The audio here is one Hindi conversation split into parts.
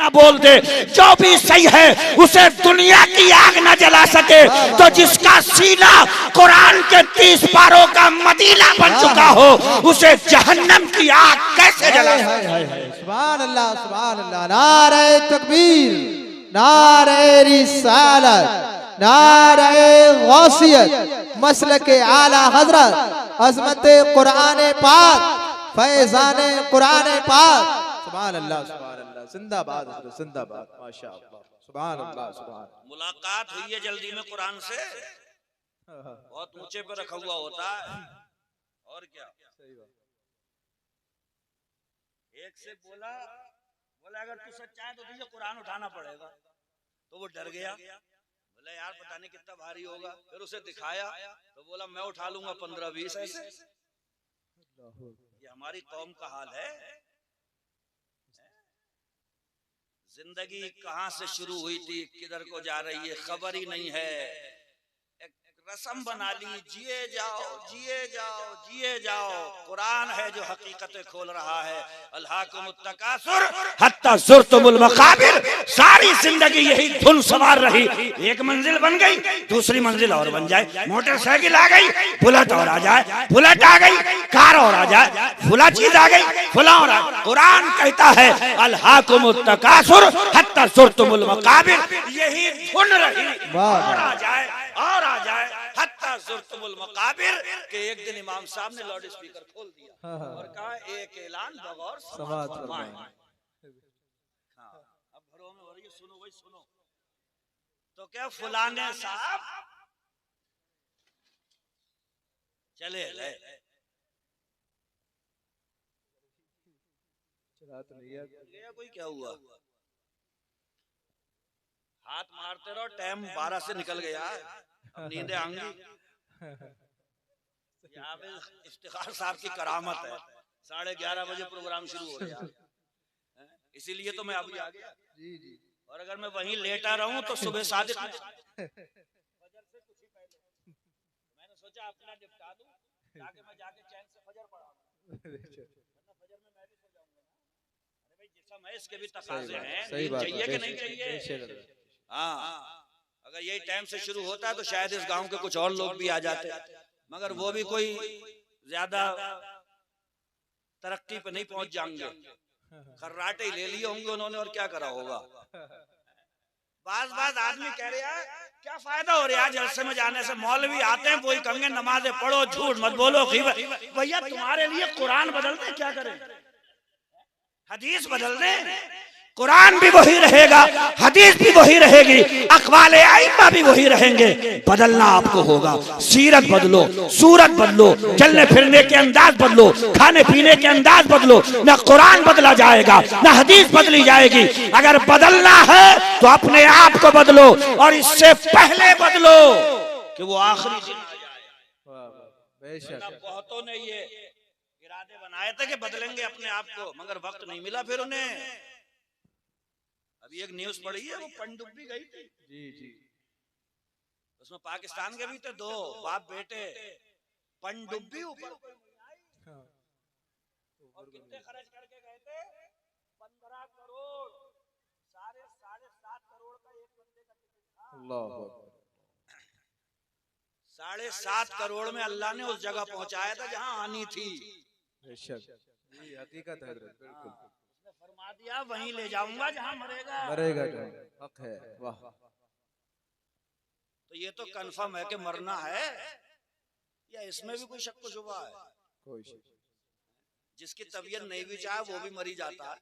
इतना बोल दे, जो भी सही है उसे दुनिया की आग न जला सके, तो जिसका सीना कुरान के 30 पारों का मदीना बन चुका हो, उसे जहन्नम की आग कैसे जला सके। सुभान अल्लाह, सुभान अल्लाह। नारे तकबीर, नारे रिसालत, नारे गौसियत, मसलके आला हजरत, अज़मते कुरान पाक, फैज़ाने कुरान पाक। सुभान अल्लाह, सुभान अल्लाह। जिंदाबाद हजरत, जिंदाबाद। माशाअल्लाह, सुभान अल्लाह, सुभान। मुलाकात हुई है जल्दी में कुरान से, बहुत ऊंचे पे रखा हुआ होता है। और क्या, एक से बोला अगर तू सच्चा है तो तुझे कुरान उठाना पड़ेगा। तो वो डर गया, बोला यार पता नहीं कितना भारी होगा। फिर उसे दिखाया तो बोला मैं उठा लूंगा 15-20 ऐसे। ये हमारी कौम का हाल है। जिंदगी कहां से शुरू हुई थी, किधर को जा रही है, खबर ही नहीं है। एक रस्म बना ली, जिए जाओ जिए जाओ जिए जाओ। कुरान है जो हकीकतें खोल रहा है। अल्हाकुमुत्तकासुर हत्ता ज़ुरतुमुल मकाबिर। सारी जिंदगी यही धुन सवार रही। एक मंजिल बन गई, दूसरी मंजिल और बन जाए। मोटरसाइकिल आ गई, बुलेट और आ जाए। बुलेट आ गई, कार और आ जाए। फुला चीज आ गई, फुला और आ। कुरान कहता है अल्हाकुमुत्तकासुर हत्ता ज़ुरतुमुल मकाबिर। यही धुन रही, और आ जाए और आ जाए हत्ता ज़ुरतुमुल मकाबिर। के एक दिन इमाम साहब ने लाउड स्पीकर खोल दिया और कहा एक ऐलान बगौर समाअत फरमाएं। अब घरों में हो रही है, सुनो भाई सुनो। तो क्या फुलाने साहब चले गए, गया कोई, क्या हुआ, हाथ मारते रहो, टाइम 12 से निकल गया, अब नींदें आएंगी। यहाँ पे इफ्तिखार साहब की करामत है, 11:30 बजे प्रोग्राम शुरू हो गया, इसीलिए तो मैं अभी आ गया। और अगर मैं वहीं लेटा रहूं तो सुबह सादिक फजर से कुछ ही पहले मैंने सोचा अपना निपटा दूं, ताकि मैं जाके चैन से फजर पढ़ाऊं, वरना फजर में मैं भी सो जाऊंगा ना। अरे भाई जिस्म है, इसके भी तकाजे हैं, चाहिए कि नहीं चाहिए। हाँ, अगर यही टाइम से शुरू होता है तो शायद इस गांव के कुछ और लोग भी आ जाते, मगर वो भी कोई ज्यादा तरक्की पे नहीं पहुंच जाएंगे। खर्राटे ले लिए होंगे उन्होंने और क्या करा होगा। बाज आदमी कह रहे हैं क्या फायदा हो रहा है जलसे में जाने से, मौलवी आते हैं वही कहेंगे नमाजें पढ़ो, झूठ मत बोलो। भैया तुम्हारे लिए कुरान बदल दे, क्या करें, हदीस बदल दे, कुरान भी वही रहेगा, हदीस भी वही रहेगी, अक़वाले आइम्मा भी वही रहेंगे। बदलना आपको होगा। सीरत बदलो, सूरत बदलो, चलने फिरने के अंदाज बदलो, खाने पीने के अंदाज बदलो। ना कुरान बदला जाएगा, ना हदीस बदली जाएगी। अगर बदलना है तो अपने आप को बदलो, और इससे पहले बदलो कि वो आखिरी दिन आ जाए। बहुतों ने ये इरादे बनाए थे कि बदलेंगे अपने आप को, मगर वक्त नहीं मिला फिर उन्हें। अभी एक न्यूज़ पढ़ी है, वो पनडुब्बी गई थी, जी, उसमें पाकिस्तान के भी थे 2 बाप बेटे, पनडुब्बी ऊपर और कितने खर्च करके गए थे, 15 करोड़, साढ़े 7.5 करोड़ का एक बंदे का टिकट था। अल्लाह, 7.5 करोड़ में अल्लाह ने उस जगह पहुंचाया था जहां आनी थी। हकीकत है, बिल्कुल फरमा दिया वहीं ले जाऊंगा जहां मरेगा, हक है। वाह, तो ये तो कंफर्म है कि मरना है, या इसमें भी कोई शक शुबा है? कोई जिसकी तबीयत नहीं भी चाहे वो भी मरी जाता है।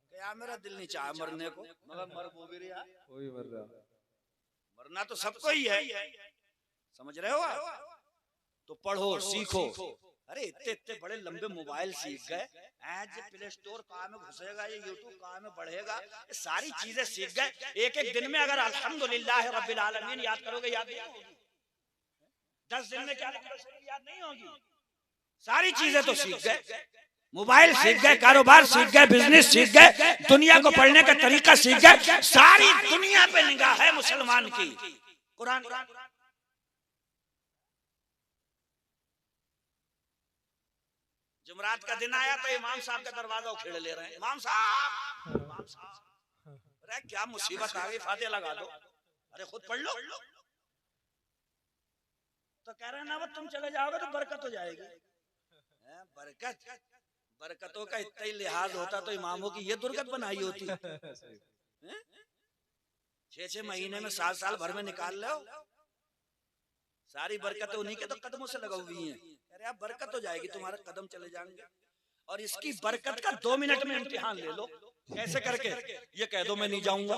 क्या मेरा दिल नहीं चाहे मरने को, मगर मर वो भी रहा, कोई मर रहा, मरना तो सबको ही है, समझ रहे हो आप? तो पढ़ो सीखो। अरे इतने इतने बड़े लंबे मोबाइल सीख गए, प्ले स्टोर कहाँ में घुसेगा, ये यूट्यूब कहाँ में बढ़ेगा, ये सारी चीजें सीख गए। एक एक दिन में अगर अल्हम्दुलिल्लाह रब्बिल आलमीन याद करोगे, याद नहीं होगी। 10 दिन में क्या याद नहीं होगी। सारी चीजें तो सीख गए, मोबाइल सीख गए, कारोबार सीख गए, बिजनेस सीख गए, दुनिया को पढ़ने का तरीका सीख गए। सारी दुनिया पे निगाह है मुसलमान की। कुरान जुमरात का दिन आया तो इमाम साहब का दरवाजा उखेड़ ले रहे हैं, इमाम साहब अरे क्या मुसीबत आ गई, फातिहा लगा दो, अरे खुद पढ़ लो। तो कह रहे हैं ना वो तुम चले जाओगे तो बरकत हो जाएगी। बरकतों का इतना ही लिहाज होता तो इमामों की ये दुर्गत बनाई होती। 6-6 महीने में 7 साल भर में निकाल लो, सारी बरकतें उन्हीं के तो कदमों से लगा हुई हैं। अरे आप बरकत हो जाएगी, तुम्हारे कदम चले जाएंगे। और इसकी बरकत का 2 मिनट में इम्तिहान ले लो। कैसे करके? ये कह दो मैं नहीं जाऊंगा,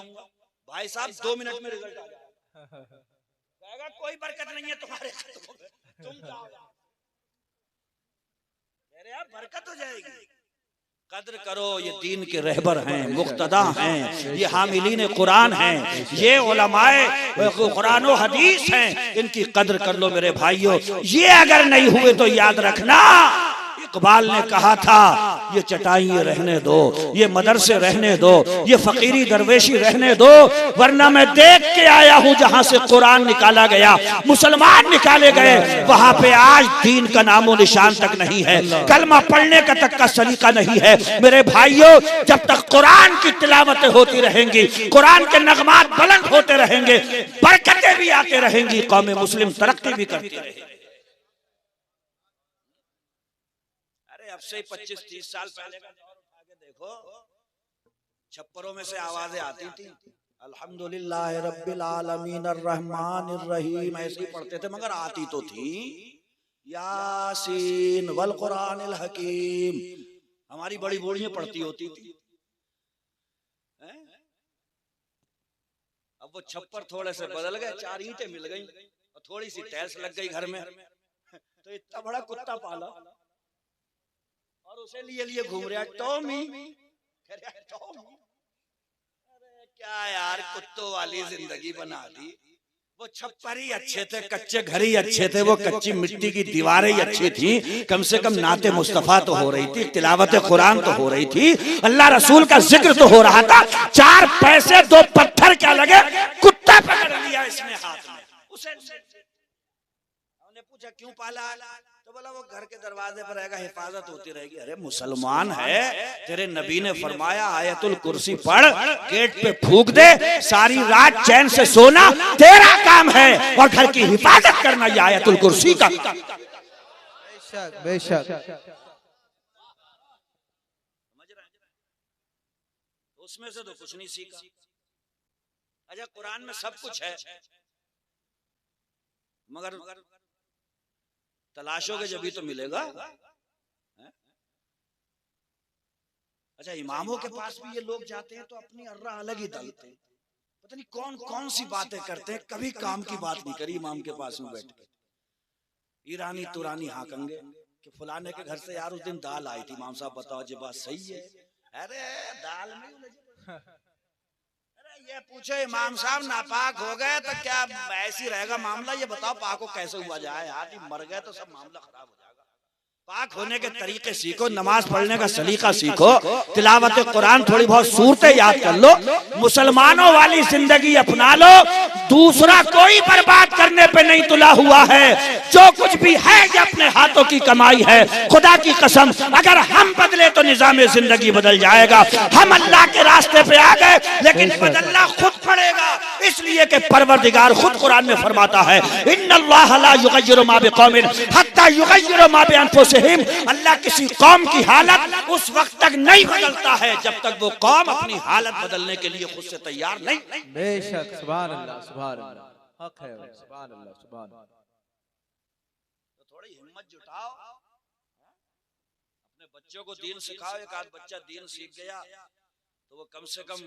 भाई साहब 2 मिनट में रिजल्ट आ जाएगा। कोई बरकत नहीं है तुम्हारे कदमों में, तुम जाओ। अरे यार बरकत हो जाएगी। कद्र करो, ये दीन के रहबर हैं, मुक्तदा हैं, ये हामिलीन कुरान हैं, ये उलमाए कुरान और हदीस हैं, इनकी कद्र कर लो मेरे भाइयों। ये अगर नहीं हुए तो याद रखना, इकबाल ने कहा था ये चटाइयाँ रहने दो, ये मदरसे रहने दो, ये फकीरी दरवेशी रहने दो, वरना मैं देख के आया हूँ जहाँ से कुरान निकाला गया, मुसलमान निकाले गए, वहाँ पे आज दीन का नामो निशान तक नहीं है, कलमा पढ़ने का तक का सलीका नहीं है। मेरे भाइयों, जब तक कुरान की तिलावतें होती रहेंगी, कुरान के नगमात बुलंद होते रहेंगे, बरकतें भी आते रहेंगी, कौम मुस्लिम तरक्की भी करती रहेगी। अब से 25-30 साल पहले का दौर उठा के देखो, छप्परों में से आवाजें आती थी, अल्हम्दुलिल्लाह रब्बिल आलमीन अर्रहमानिर रहीम, ऐसे ही पढ़ते थे, मगर आती तो थी यासीन वल कुरानिल हकीम, हमारी बड़ी बूढ़ियां पढ़ती होती थी। अब वो छप्पर थोड़े से बदल गए, 4 ईंटें मिल गई और थोड़ी सी टैल्स लग गई घर में, तो इतना बड़ा कुत्ता पाला और उसे लिए लिए घूम रहा टॉमी। अरे क्या यार, कुत्तों वाली जिंदगी बना दी। वो छप्पर ही अच्छे थे, कच्चे घर ही अच्छे थे, वो कच्ची मिट्टी की दीवारें ही अच्छी थी, कम से कम नाते मुस्तफा तो हो रही थी, तिलावत कुरान तो हो रही थी, अल्लाह रसूल का जिक्र तो हो रहा था। 4 पैसे 2 पत्थर क्या लगे, कुत्ता पकड़ लिया इसने हाथ में। उसे पूछा क्यों पाला, तो बोला वो घर के दरवाजे पर रहेगा, हिफाजत होती रहेगी। अरे मुसलमान है, तेरे नबी ने फरमाया आयतुल कुर्सी पढ़, गेट पे फूंक दे, सारी रात चैन से सोना तेरा काम है, और घर की हिफाजत करना ये आयतुल कुर्सी का। बेशक बेशक। उसमें से तो कुछ नहीं सीखा। अच्छा कुरान में सब कुछ है, मगर तलाशोगे जब भी तो मिलेगा। अच्छा इमामों के पास भी ये लोग जाते हैं तो अपनी अर्रा अलग ही डालते हैं, पता नहीं कौन कौन सी बातें करते हैं, कभी काम की बात नहीं करी इमाम के पास में बैठ के। ईरानी तुरानी हाकंगे कि फलाने के घर से यार उस दिन दाल आई थी, इमाम साहब बताओ जी बात सही है। अरे दाल में ये पूछो इमाम साहब नापाक हो गए तो क्या ऐसी रहेगा मामला, ये बताओ पाक को कैसे हुआ जाए। यार मर गए तो सब मामला खराब हो जाएगा। पाक होने के तरीके सीखो, नमाज पढ़ने का सलीका सीखो, तिलावत कुरान थोड़ी बहुत सूरतें याद कर लो, मुसलमानों वाली जिंदगी अपना लो। दूसरा कोई बर्बाद करने पे नहीं तुला हुआ है, जो कुछ भी है ये अपने हाथों की कमाई है। खुदा की कसम अगर हम बदले तो निजाम जिंदगी बदल जाएगा। हम अल्लाह के रास्ते पे आ गए, लेकिन बदलना खुद पड़ेगा, इसलिए कि परवरदिगार खुद कुरान में फरमाता है इन्नल्लाह ला युगय्यिरु मा बिकौमिन हत्ता युगय्यिरु मा बिअनफुसिहिम। अल्लाह किसी कौम की हालत उस वक्त तक नहीं बदलता है जब तक वो कौम अपनी हालत बदलने के लिए खुद से तैयार नहीं। बेशक सुभान अल्लाह सुभान अल्लाह, हक है सुभान अल्लाह सुभान अल्लाह। तो थोड़ी हिम्मत जुटाओ, अपने बच्चों को दीन सिखाओ। एक आध बच्चा दीन सीख गया तो वो कम से कम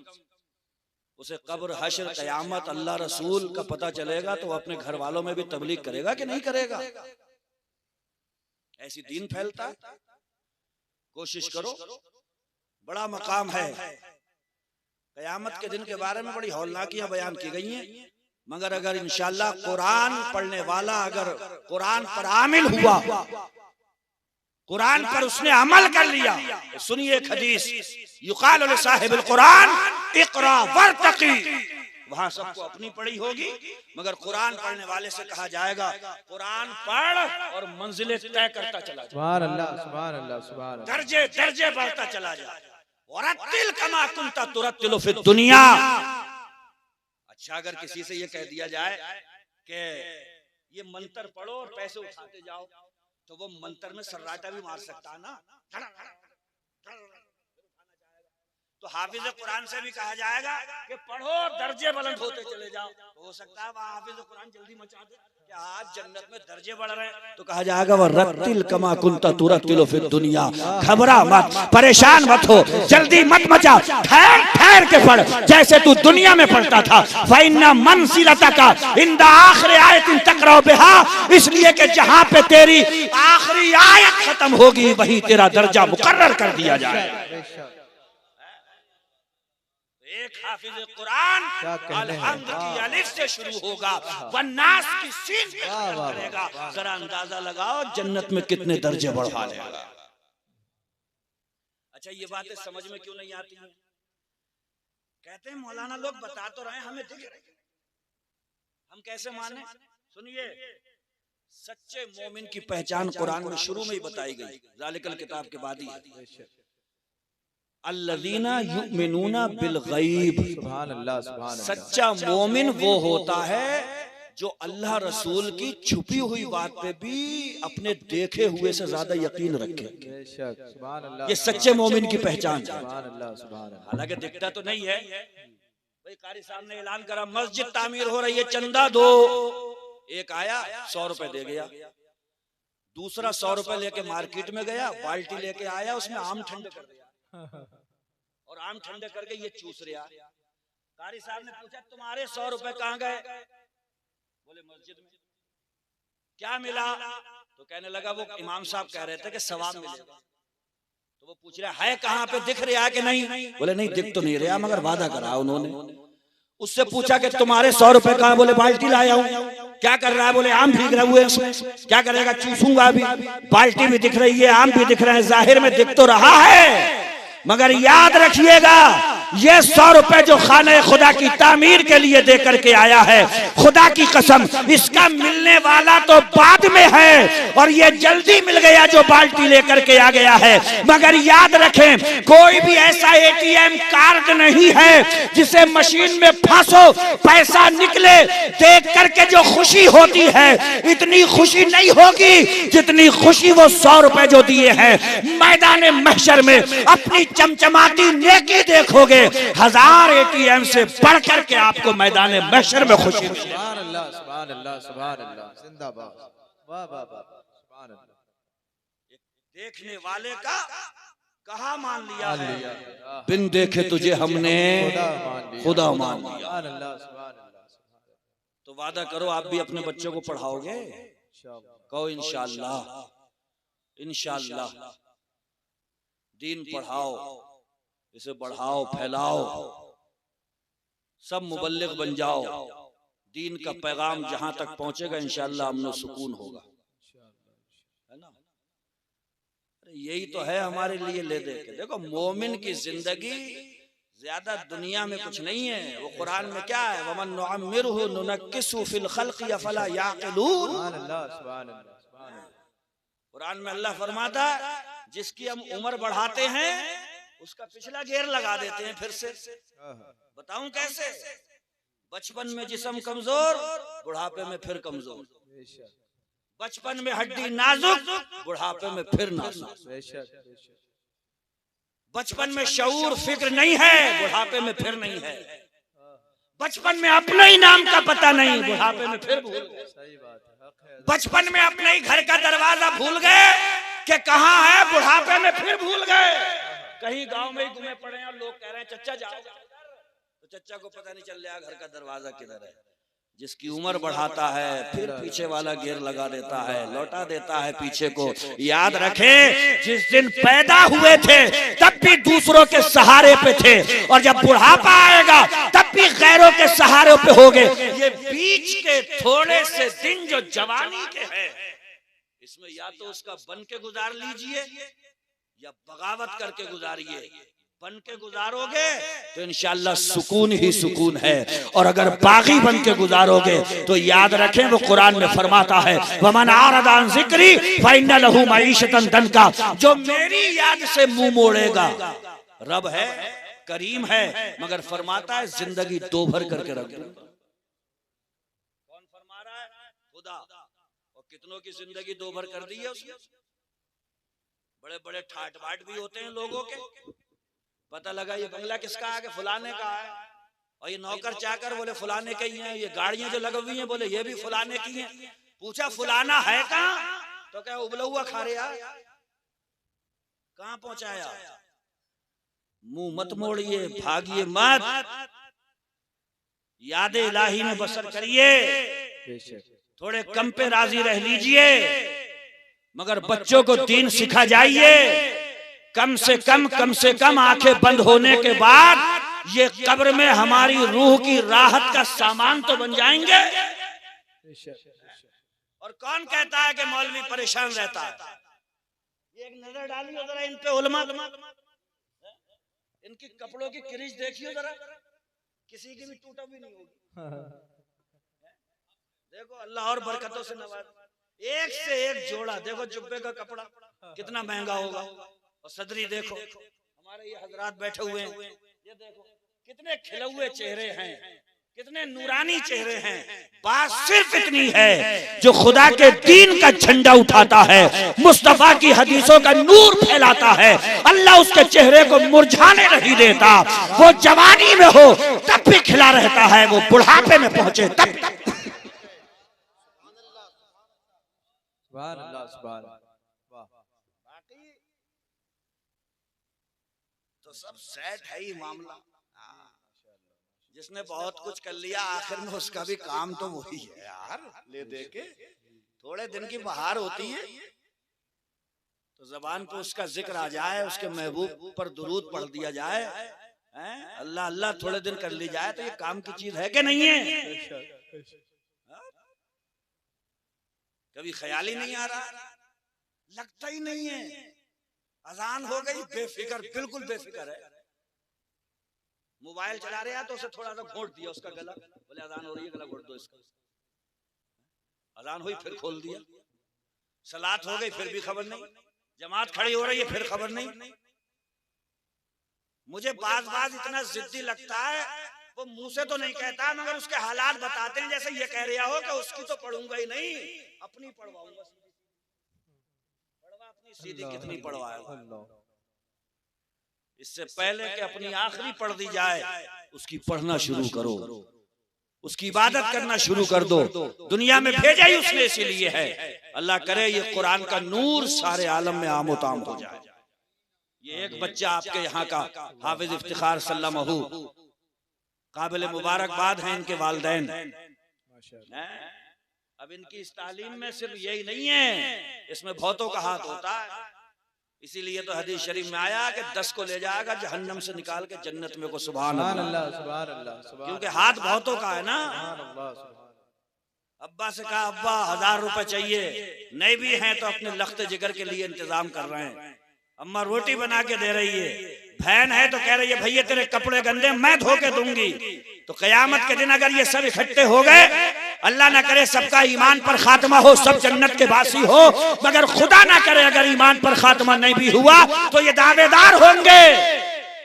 उसे कब्र हश्र कयामत अल्लाह रसूल का पता चलेगा तो वो अपने घर वालों में भी तबलीग करेगा कि नहीं करेगा। ऐसी दीन फैलता है। कोशिश करो, बड़ा मकाम है। कयामत के दिन के बारे में बड़ी हौलनाकियां बयान की गई हैं, मगर अगर इंशाअल्लाह कुरान पढ़ने वाला अगर कुरान पर आमिल हुआ, कुरान पर उसने अमल कर लिया, तो सुनिए एक हदीस, युकाल लिसाहिबिल कुरान इक़रा वर्तक़ी। वहां सबको अपनी पढ़ी होगी, मगर कुरान पढ़ने वाले से कहा जाएगा कुरान पढ़ और मंजिलें तय करता चला जा, सुभान अल्लाह सुभान अल्लाह सुभान अल्लाह, दर्जे दर्जे बढ़ता चला जा। वरत्तिल कमा कुंता तुरत्तिलु फिद दुनिया। अच्छा अगर किसी से ये कह दिया जाए कि ये मंत्र पढ़ो और पैसे उठाते जाओ, तो वो मंत्र में सर्राटा भी मार सकता है ना। तो हाफिज कुरान से भी कहा जाएगा कि पढ़ो दर्जे बुलंद होते चले जाओ। तो हो सकता है वह हाफिज कुरान जल्दी मचा दे कि आज जन्नत में दर्जे बढ़ रहे हैं, तो कहा जाएगा वरत्तिल कमा कुंता तुरत्तिलु फिद दुनिया। घबरा मत, परेशान मत हो, जल्दी मत मचा, ठहर ठहर के पढ़ जैसे तू दुनिया में पढ़ता था। फइन्ना मंसिलतका इंदा आखिरी आयतिन तक़रा बिहा, इसलिए कि जहां पे तेरी आखिरी आयत खत्म होगी वहीं तेरा दर्जा मुकर्रर कर दिया जाएगा। एक हाफिज कुरान अल-हम्द की अलिफ से शुरू होगा, वन्नास की सीन से खत्म करेगा। जरा अंदाजा लगाओ जन्नत में कितने दर्जे बढ़ा लेगा। अच्छा ये बातें समझ में क्यों नहीं आती हैं? कहते हैं मौलाना लोग बता तो रहे हमें दिख रही, हम कैसे माने? सुनिए, सच्चे मोमिन की पहचान कुरान में शुरू में ही बताई गई, ज़ालिकल किताब के बाद ही। अल्लज़ीना युमिनूना बिल गैब, सुभान अल्लाह सुभान अल्लाह। सच्चा मोमिन वो होता है जो अल्लाह रसूल की छुपी हुई बात पे भी अपने देखे हुए से ज्यादा यकीन रखे। ये सच्चे मोमिन की पहचान है। हालांकि दिखता तो नहीं है। भाई कारी साहब ने ऐलान करा मस्जिद तामीर हो रही है, चंदा दो। एक आया 100 रुपए दे गया, दूसरा 100 रुपए लेके मार्केट में गया, बाल्टी लेके आया, उसमें आम ठंडे कर दिया और आम ठंडे करके ये चूस रहा। कारी साहब ने पूछा तुम्हारे 100 रुपए कहाँ गए? बोले मस्जिद में। क्या मिला? तो कहने लगा वो इमाम साहब कह रहे थे कि सवाब मिलेगा। तो वो पूछ रहा है कहाँ पे, दिख रहा है कि नहीं? बोले नहीं दिख तो नहीं रहा, मगर वादा करा उन्होंने। उससे पूछा कि तुम्हारे 100 रुपए कहाँ? बोले बाल्टी लाया हूँ। क्या कर रहा है? बोले आम भीग रहे हुए उसमें। क्या करेगा? चूसूंगा अभी। बाल्टी भी दिख रही है, आम भी दिख रहे हैं, जाहिर में दिख तो रहा है, मगर याद रखिएगा ये 100 रुपए जो खाने खुदा की तामीर के लिए दे करके आया है, खुदा की कसम इसका मिलने वाला तो बाद में है, और ये जल्दी मिल गया जो बाल्टी लेकर के आ गया है। मगर याद रखें कोई भी ऐसा एटीएम कार्ड नहीं है जिसे मशीन में फंसो पैसा निकले देख करके जो खुशी होती है, इतनी खुशी नहीं होगी जितनी खुशी वो 100 रुपए जो दिए हैं। मैदान महशर में अपनी चमचमाती नेकी देखोगे, 1000 एटीएम से बढ़ करके आपको मैदान महशर में खुशी मिलेगी। सुभान अल्लाह सुभान अल्लाह सुभान अल्लाह, जिंदाबाद, वाह वाह वाह, सुभान अल्लाह। देखने वाले का कहा मान लिया है, बिन देखे तुझे हमने खुदा मान लिया। तो वादा करो आप भी अपने बच्चों को पढ़ाओगे? कहो इंशाअल्लाह, इंशाअल्लाह। दीन पढ़ाओ, इसे बढ़ाओ, फैलाओ, सब मुबल्लिग बन जाओ। दीन का पैगाम जहां तक पहुंचेगा इंशाअल्लाह अमन सुकून होगा, है ना? यही तो है हमारे लिए ले दे के। देखो मोमिन की जिंदगी ज्यादा दुनिया में कुछ नहीं है। वो कुरान में क्या है? वमन नुअम्मिरुहु नुनक्किसु फिल खल्क़ि अफला याक़िलून। कुरान में अल्लाह फरमाता है जिसकी हम उम्र बढ़ाते हैं उसका पिछला गेर लगा देते हैं फिर से। बताऊं कैसे? बचपन में जिस्म कमजोर, बुढ़ापे में फिर कमजोर। बचपन में हड्डी नाजुक, बुढ़ापे में फिर नाजुक। बचपन में शऊर फिक्र नहीं है, बुढ़ापे में फिर नहीं है। बचपन में अपने ही नाम का पता नहीं, बुढ़ापे में फिर भूल गए। बचपन में अपने ही घर का दरवाजा भूल गए कि कहाँ है, बुढ़ापे में फिर भूल गए। कहीं गांव में ही घूमे पड़े हैं और लोग कह रहे हैं चच्चा जाओ, तो चच्चा को पता नहीं चल रहा घर का दरवाजा किधर है। जिसकी उम्र बढ़ाता है फिर पीछे वाला गेर लगा देता है, लौटा देता है पीछे को। याद रखें जिस दिन पैदा हुए थे तब भी दूसरों के सहारे पे थे, और जब बुढ़ापा आएगा तब भी गैरों के सहारे पे होगे। ये बीच के थोड़े से दिन जो जवानी के हैं, इसमें या तो उसका बन के गुजार लीजिए या बगावत करके गुजारिए। बन के गुजारोगे तो इंशाअल्लाह सुकून ही सुकून है, और अगर बागी बन के गुजारोगे तो याद रखें वो कुरान में फरमाता है वमन आरदा अन ज़िक्री फ़इन्न लहू मईशतन दनका, जो मेरी याद से मुंह मोड़ेगा रब है, करीम है, मगर फरमाता है जिंदगी दो भर करके रख दूंगा। कौन फरमा रहा है? खुदा। और कितनों की जिंदगी दो भर कर दी है उसने। बड़े बड़े ठाट बाट भी होते हैं लोगों के, पता लगा ये बंगला किसका है, फुलाने का है, और ये नौकर चाकर बोले फुलाने के ही हैं, ये गाड़ियां जो लगी हुई हैं बोले ये भी फुलाने की हैं। पूछा फुलाना है कहाँ, तो क्या उबला हुआ खा रहे हैं, कहाँ पहुंचाया। मुंह मत मोड़िए, भागिए मत, याद इलाही में बसर करिए, थोड़े कम पे राजी रह लीजिए, मगर बच्चों को दीन सिखा जाइए। कम से कम आंखें बंद होने के बाद ये कब्र में हमारी रूह की राहत का सामान तो बन जाएंगे। और कौन कहता है कि मौलवी परेशान रहता है? एक नजर डालिए जरा इन पे, उलमा, इनकी कपड़ों की क्रीज देखिए जरा, किसी की भी टूटा भी नहीं होगी। देखो अल्लाह और बरकतों से नवाज, एक से एक जोड़ा। देखो जुब्बे का कपड़ा कितना महंगा होगा, और सदरी देखो, हमारे ये हजरात बैठे हुए हैं, ये देखो कितने खिले हुए चेहरे हैं, कितने नूरानी चेहरे हैं। बात सिर्फ इतनी है, जो खुदा के दीन का झंडा उठाता है, मुस्तफा की हदीसों का नूर फैलाता है, अल्लाह उसके चेहरे को मुरझाने नहीं देता। वो जवानी में हो तब भी खिला रहता है, वो बुढ़ापे में पहुंचे तब। तो सब सेट है ही मामला। जिसने बहुत कुछ कर लिया आखिर में उसका भी काम तो वही है यार, ले दे के थोड़े दिन की बहार होती है तो जबान पे उसका जिक्र आ जाए, उसके महबूब पर दुरूद पढ़ दिया जाए, अल्लाह अल्लाह थोड़े दिन कर ली जाए, तो ये काम की चीज है कि नहीं है? कभी ख्याल ही नहीं आ रहा, लगता ही नहीं है। अजान हो गई, बेफिक्र, बिल्कुल बेफिक्र है। मोबाइल चला रहे हैं तो उसे थोड़ा सा घोट दिया उसका गला, बोले अजान हो रही है, गला घोट दो इसका। अजान हुई फिर खोल दिया। सलात हो गई फिर भी खबर नहीं, जमात खड़ी हो रही है फिर खबर नहीं। मुझे बाज इतना जिद्दी लगता है, वो मुंह से तो नहीं कहता मगर उसके हालात बताते हैं, जैसे ये कह रहा हो कि उसकी तो पढ़ूंगा ही नहीं, अपनी पढ़वाऊंगा। पढ़वा अपनी सीधी कितनी पढ़वाएगा। इससे पहले कि अपनी आखिरी पढ़ दी जाए, उसकी पढ़ना शुरू करो, उसकी इबादत करना शुरू कर दो। दुनिया में भेजा ही उसने इसीलिए है। अल्लाह करे ये कुरान का नूर सारे आलम में आमोताम हो जाए। ये एक बच्चा आपके यहाँ का हाफिज इफ्तिखार सल्लल्लाहु, काबिल मुबारकबाद हैं इनके वालिदैन। अब इनकी इस तालीम में सिर्फ यही नहीं है, इसमें बहुतों का हाथ होता है। इसीलिए तो हदीस शरीफ में आया कि 10 को ले जाएगा जहन्नम से निकाल के जन्नत में को। सुभान अल्लाह, सुभान अल्लाह, क्योंकि हाथ बहुतों का है ना। अब्बा से कहा अब्बा 1000 रुपए चाहिए, नहीं भी हैं तो अपने लख्त जिगर के लिए इंतजाम कर रहे हैं। अम्मा रोटी बना के दे रही है, बहन है तो कह रही है भैया तेरे कपड़े गंदे मैं धो के दूंगी। तो कयामत के दिन अगर ये सब इकट्ठे हो गए, अल्लाह ना करे सबका ईमान पर खात्मा हो, सब जन्नत के वासी हो, मगर खुदा ना करे अगर ईमान पर खात्मा नहीं भी हुआ तो ये दावेदार होंगे।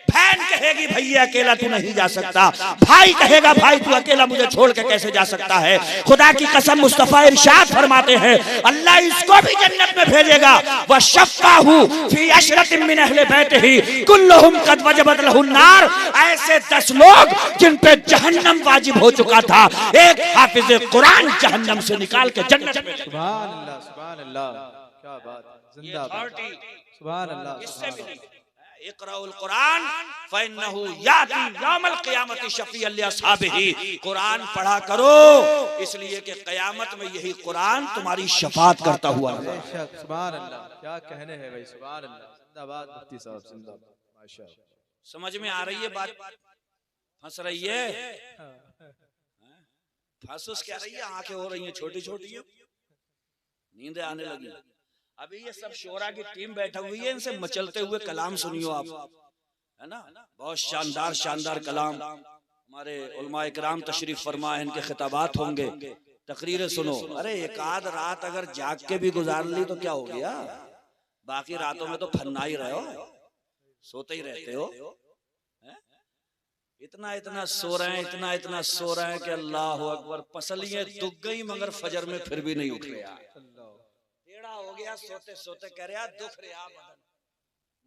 बहन कहेगी भैया अकेला तू नहीं जा सकता, भाई कहेगा भाई तू अकेला मुझे छोड़ के कैसे जा सकता है। खुदा की कसम मुस्तफा इरशाद फरमाते हैं अल्लाह इसको भी जन्नत में भेजेगा। व शफ़ाहु फी अशरतिन मिन अहले बैतिही कुल्लुहुम कद वजबत लहुन नार। ऐसे 10 लोग जिन पे जहन्नम वाजिब हो चुका था, एक हाफिज कुरान जहन्नम से निकाल के जन्नत में। सुभान अल्लाह, सुभान अल्लाह, क्या बात, जिंदाबाद, सुभान अल्लाह। इससे मिली इक़राउल कुरान फ़इन्नहु याती यौमल क़ियामति शफ़ीअन लिअस्हाबिही। कुरान पढ़ा करो इसलिए कि क़यामत में यही कुरान तुम्हारी शफ़ाअत करता हुआ नज़र। सुभान अल्लाह, क्या कहने हैं भाई, सुभान अल्लाह, जिंदाबाद मुफ्ती साहब, जिंदाबाद, माशाअल्लाह। समझ में आ रही है बात? फंस रही है, फंस क्या रही है, आंखें हो रही हैं छोटी छोटी, नींदें आने लगी। अभी ये सब शोरा की टीम बैठा हुई है, इनसे मचलते हुए कलाम सुनियो आप, है ना। बहुत शानदार शानदार कलाम हमारे उलमा इकराम तशरीफ फरमा है, इनके खिताबात होंगे, तकरीरें सुनो। अरे एक आध रात अगर जाग के भी गुजार ली तो क्या हो गया, बाकी रातों में तो फन्ना ही रहे हो। सोते ही रहते हो। इतना इतना सो रहे हैं, इतना इतना सो रहे हैं कि अल्लाह अकबर, पसलियां दुख गई मगर फजर में फिर भी नहीं उठ रहा। टेढ़ा हो गया सोते सोते, कह रहा दुख रहा बदन,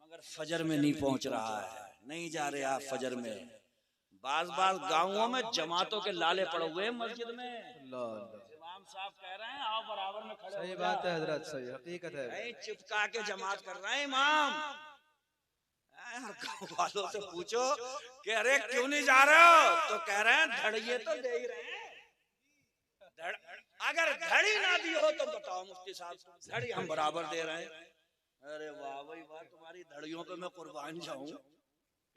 मगर फजर में नहीं पहुंच रहा है, नहीं जा रहा फजर में। बाज बाज गाँवों में जमातों के लाले पड़े हुए मस्जिद में, इमाम साहब कह रहे हैं आओ बराबर में खड़े। सही बात है हजरत, सही हकीकत है। नहीं चिपका के जमात कर रहे हैं इमाम। गाँव वालों से पूछो कि अरे क्यों नहीं जा रहे हो, तो कह रहे हैं धड़िए तो दे ही रहे हैं। अगर घड़ी ना दी हो तो बताओ मुफ्ती साहब, घड़ी हम बराबर दे रहे हैं। अरे वाह भाई वाह, तुम्हारी धड़ियों पे मैं कुर्बान जाऊं।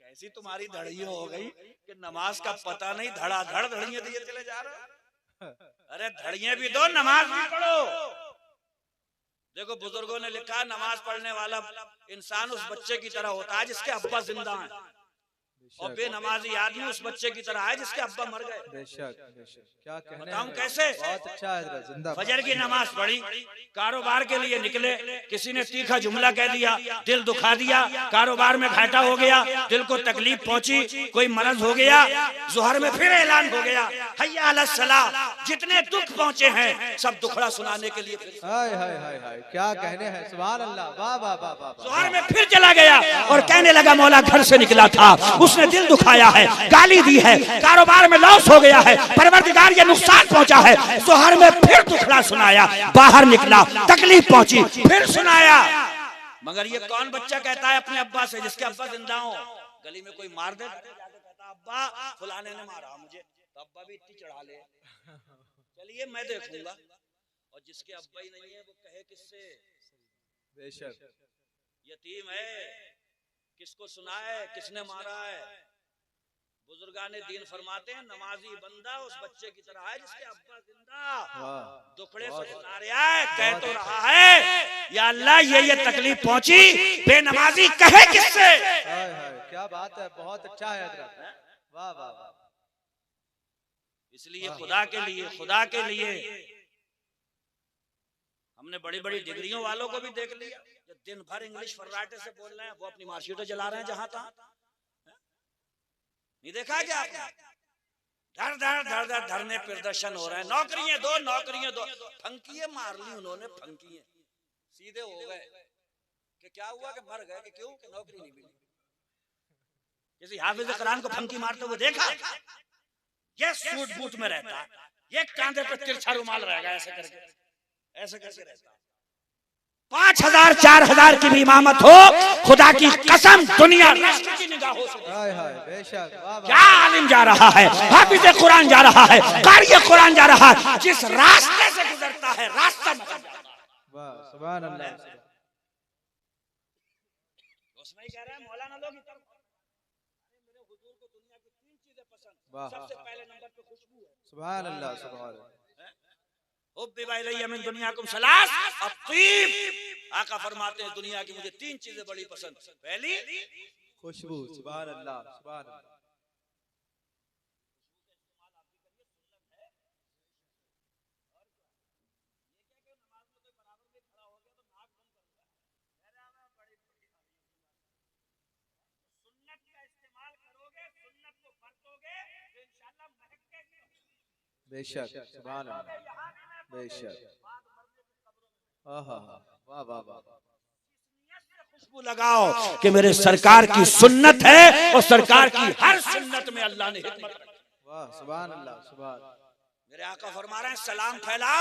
कैसी तुम्हारी धड़ियों हो गई कि नमाज का पता नहीं, धड़ाधड़ धड़ियां दिए चले जा रहे हो। अरे धड़ियां भी दो, नमाज भी पढ़ो। देखो बुजुर्गों ने लिखा, नमाज पढ़ने वाला इंसान उस बच्चे की तरह होता है जिसके अब्बा जिंदा हैं, और बेनमाजी आदमी उस बच्चे की तरह है जिसके अब्बा मर गए। बेशक बेशक, क्या कहने बताऊं कैसे? बहुत अच्छा है हजरत, जिंदाबाद। फजर की नमाज पढ़ी, कारोबार के लिए निकले, किसी ने तीखा जुमला कह दिया, दिल दुखा दिया, कारोबार में घाटा हो गया, दिल को तकलीफ पहुंची, कोई मरज हो गया, जोहर में फिर ऐलान हो गया हय्या अला सलाह। जितने दुख पहुंचे हैं सब दुखड़ा सुनाने के लिए हाय हाय हाय हाय, क्या कहने हैं, सुभान अल्लाह, वाह वाह वाह वाह। जोहर में फिर चला गया और कहने लगा मौला घर से निकला था, उसने दिल दुखाया है, गाली दी है, कारोबार में लॉस हो गया है, परवरदिगार ये नुकसान पहुंचा है। जोहर में फिर दुखड़ा सुनाया, बाहर निकला, तकलीफ पहुंची, फिर सुनाया। मगर ये कौन बच्चा कहता है अपने अब्बा से जिसके अब्बा जिंदा हो? गली में कोई मार दे, कहता अब्बा फलाने ने मारा मुझे, तो अब्बा भी इतनी चढ़ा ले, चलिए मैं देखूंगा। और जिसके अब्बा ही नहीं है वो कहे किससे? बेशक, यतीम है, किसको सुनाए, किसने मारा है? बुजुर्गाने दीन फरमाते हैं नमाजी बंदा उस बच्चे की तरह है जिसके अब्बा जिंदा, दुखड़े से सुना रहा है, कह तो रहा है या अल्लाह ये तकलीफ पहुंची, बेनमाजी कहे किससे? हाय हाय, क्या बात है, बहुत अच्छा है हजरत, वाह वाह वाह। इसलिए खुदा के लिए हमने बड़ी बड़ी डिग्रियों वालों को भी देख लिया, जो दिन भर इंग्लिश फर्राटे से बोल रहे हैं, वो अपनी मार्कशीटें जला रहे हैं जहां तहां। नहीं देखा क्या आपने? धर धर धर धर धरने प्रदर्शन हो रहे हैं, नौकरियां दो, नौकरियां दो। फंकिए मार ली उन्होंने, फंकिए सीधे हो गए कि क्या हुआ कि मर गए, कि क्यों कि नौकरी नहीं मिली। किसी हाफिज कुरान को फंकी मारते हुए देखा? ये सूट बूट में रहता, ये कांधे पे तिरछा रुमाल रहेगा, ऐसे करके रहता। 5000 4000 की भी इमामत हो, खुदा की कसम दुनिया राष्ट्र की निगाहों से। हाय हाय, बेशक, वाह वाह। क्या आलिम जा रहा है, हाफिज कुरान जा रहा है, कारी कुरान जा रहा है, जिस रास्ते से गुजरता है रास्ता बदल जाता है। वाह, सुभान अल्लाह। उसमें ही कह रहे हैं मौलाना लोग मेरे हुजूर को दुनिया की 3 चीजें पसंद, सबसे पहले नंबर पे खुशबू है। सुभान अल्लाह, सुभान अल्लाह। आका फरमाते हैं दुनिया की मुझे 3 चीजें बड़ी पसंद। पहली खुशबू, सुभान अल्लाह, सुभान अल्लाह। सुन्नत का इस्तेमाल करोगे, सुन्नत को बरतोगे तो इंशाअल्लाह महकेगी। बेशक, सुभान अल्लाह, बेशक। आहा, वाह वाह वाह। खुशबू लगाओ कि मेरे सरकार की सुन्नत है और सरकार की हर सुन्नत में अल्लाह ने हिकमत रखी। वाह, सुभान अल्लाह, सुभान। मेरे आका फरमा रहे हैं सलाम फैलाओ।